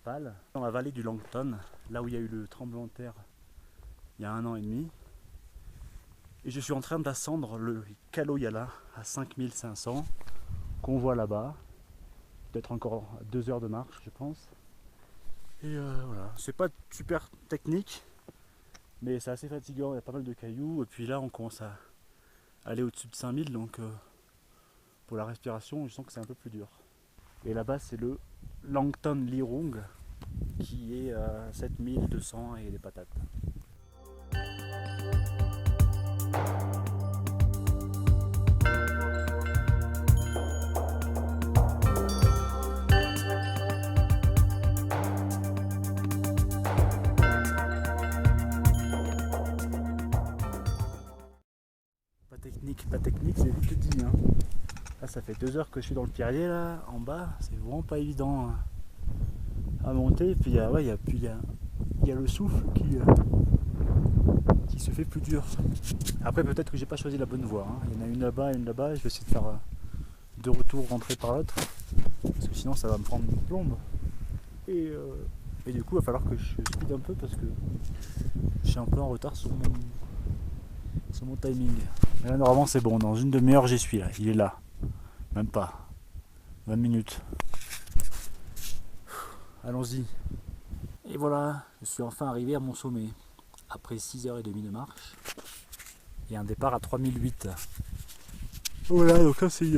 Népal, dans la vallée du Langton, là où il y a eu le tremblement de terre il y a 1 an et demi. Et je suis en train d'ascendre le Kaloyala à 5500 qu'on voit là-bas. Peut-être encore 2 heures de marche, je pense. Et voilà, c'est pas super technique, mais c'est assez fatigant, il y a pas mal de cailloux. Et puis là, on commence à aller au-dessus de 5000, donc pour la respiration, je sens que c'est un peu plus dur. Et là-bas, c'est le Langton Lirung qui est à 7200 et des patates. Pas technique, c'est vite dit. Hein. Là, ça fait 2 heures que je suis dans le pierrier là, en bas, c'est vraiment pas évident à monter. Et puis il y a le souffle qui se fait plus dur. Après, peut-être que j'ai pas choisi la bonne voie. Hein. Il y en a une là-bas et une là-bas. Je vais essayer de faire 2 retours rentrer par l'autre, parce que sinon ça va me prendre une plombe. Et du coup, il va falloir que je speed un peu parce que je suis un peu en retard sur mon timing. Mais là, normalement, c'est bon. Dans une demi-heure, j'y suis là. Il est là. Même pas. 20 minutes. Allons-y. Et voilà, je suis enfin arrivé à mon sommet. Après 6h30 de marche. Et un départ à 3008. Voilà, donc là, c'est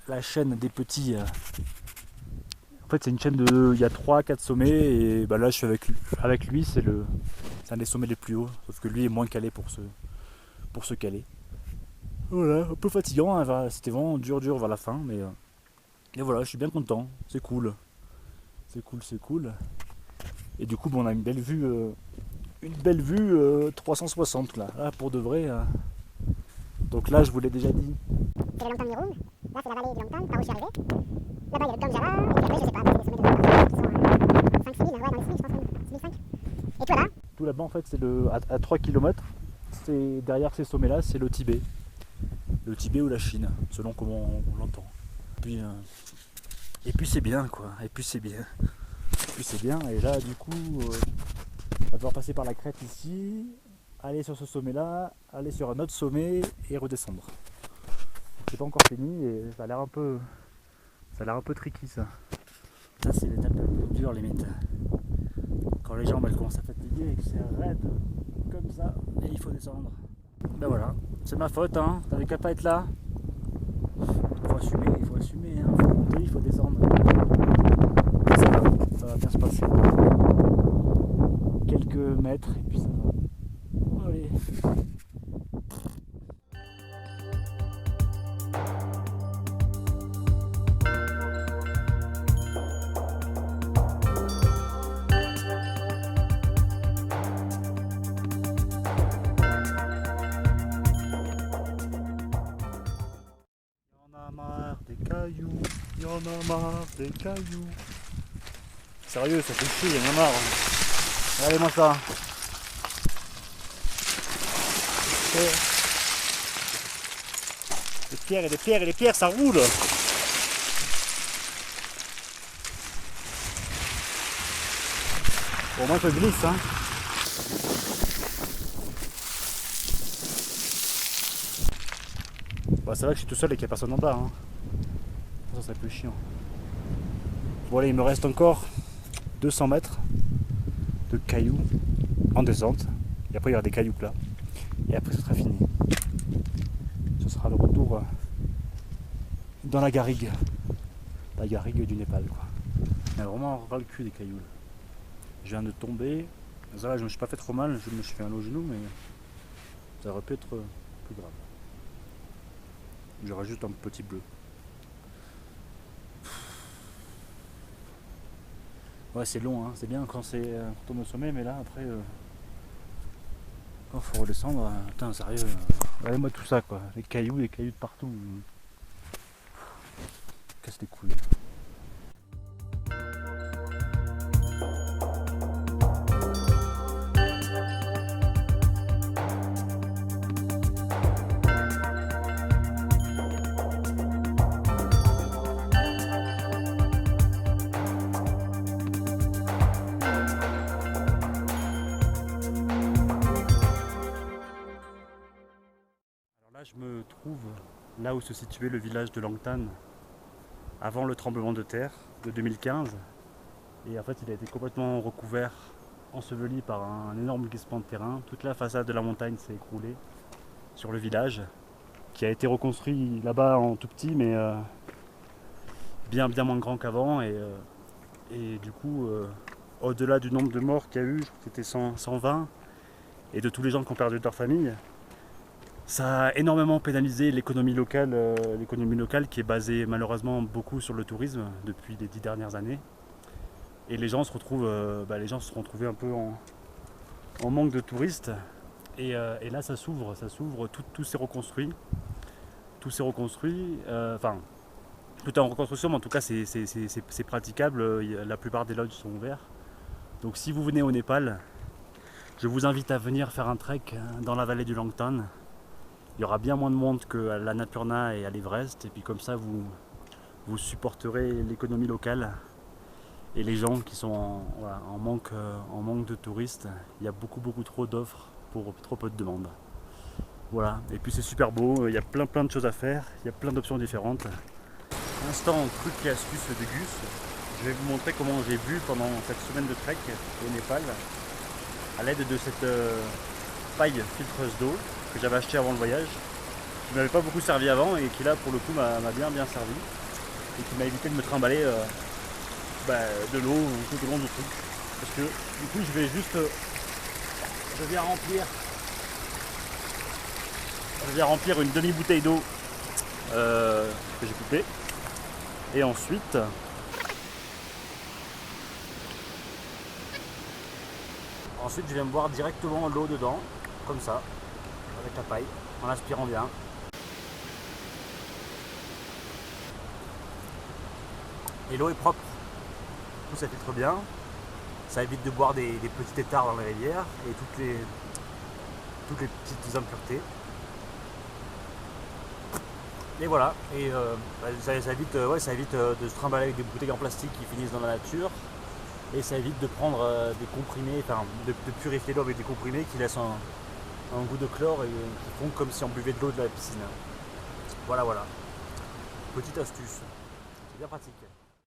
la chaîne des petits. En fait, c'est une chaîne de. Il y a 3-4 sommets. Et bah, là, je suis avec lui. C'est un des sommets les plus hauts. Sauf que lui est moins calé pour se caler. Voilà, un peu fatigant, hein, c'était vraiment dur vers la fin, mais et voilà, je suis bien content, c'est cool. C'est cool. Et du coup, bon, on a une belle vue 360 là, pour de vrai. Donc là, je vous l'ai déjà dit. C'est le Langton Lirung, là c'est la vallée du Langton, par où je suis arrivé. Là-bas il y a le Dongjala, et puis après je sais pas, c'est des sommets de 5-6 000, ouais dans les 6 000 je pense, 6 500. Et toi là? Tout là-bas en fait c'est à 3 km, c'est derrière ces sommets là, c'est le Tibet. Le Tibet ou la Chine, selon comment on l'entend. Et puis c'est bien quoi, et c'est bien, et là du coup, on va devoir passer par la crête ici, aller sur ce sommet là, aller sur un autre sommet et redescendre. C'est pas encore fini et ça a l'air un peu tricky ça. Ça c'est l'étape la plus dure limite. Quand les jambes elles commencent à fatiguer et que c'est raide comme ça, et il faut descendre. Ben voilà, c'est ma faute, hein. T'avais qu'à pas être là. Il faut assumer, hein. Il faut monter, il faut descendre. Ça va bien se passer. Quelques mètres et puis ça va. Allez. Il y en a marre des cailloux. Sérieux, ça fait chier, il y en a marre. Regardez-moi ça. Les pierres, ça roule. Bon, au moins ça glisse, hein. Bah, c'est vrai que je suis tout seul et qu'il n'y a personne en bas, hein. Ça serait plus chiant. Bon allez, il me reste encore 200 mètres de cailloux en descente. Et après il y aura des cailloux plats. Et après ce sera fini. Ce sera le retour dans la garrigue. La garrigue du Népal quoi. Il y a vraiment ras le cul des cailloux. Je viens de tomber. Ça va, je me suis pas fait trop mal, je me suis fait un au genou mais ça aurait pu être plus grave. Je rajoute un petit bleu. Ouais, c'est long, hein. C'est bien quand on est au sommet, mais là après, quand il faut redescendre, putain, sérieux, regardez-moi tout ça quoi, les cailloux de partout. Casse les couilles. Je me trouve là où se situait le village de Langtan avant le tremblement de terre de 2015. Et en fait, il a été complètement recouvert, enseveli par un énorme glissement de terrain. Toute la façade de la montagne s'est écroulée sur le village, qui a été reconstruit là-bas en tout petit, mais bien moins grand qu'avant. Et du coup, au-delà du nombre de morts qu'il y a eu, je crois que c'était 120, et de tous les gens qui ont perdu leur famille, ça a énormément pénalisé l'économie locale qui est basée malheureusement beaucoup sur le tourisme depuis les 10 dernières années. Et les gens se retrouvent, sont retrouvés un peu en manque de touristes. Et là, ça s'ouvre, tout s'est reconstruit. Tout est en reconstruction, mais en tout cas, c'est praticable. La plupart des lodges sont ouverts. Donc, si vous venez au Népal, je vous invite à venir faire un trek dans la vallée du Langtan. Il y aura bien moins de monde qu'à l'Annapurna et à l'Everest. Et puis, comme ça, vous supporterez l'économie locale. Et les gens qui sont en manque de touristes, il y a beaucoup trop d'offres pour trop peu de demandes. Voilà, et puis c'est super beau, il y a plein de choses à faire, il y a plein d'options différentes. Instant truc et astuce de Gus, je vais vous montrer comment j'ai bu pendant cette semaine de trek au Népal à l'aide de cette paille filtreuse d'eau que j'avais achetée avant le voyage, qui ne m'avait pas beaucoup servi avant et qui là pour le coup m'a bien servi et qui m'a évité de me trimballer de l'eau tout au long du truc, parce que du coup je viens remplir une demi-bouteille d'eau que j'ai coupée, et ensuite je viens boire directement l'eau dedans, comme ça, avec la paille, en aspirant bien. Et l'eau est propre. Tout ça filtre bien, ça évite de boire des petits étards dans les rivières et toutes les petites impuretés. Et voilà, et ça évite de se trimballer avec des bouteilles en plastique qui finissent dans la nature, et ça évite de prendre des comprimés, de purifier l'eau avec des comprimés qui laissent un goût de chlore et qui font comme si on buvait de l'eau de la piscine. Voilà, petite astuce, c'est bien pratique.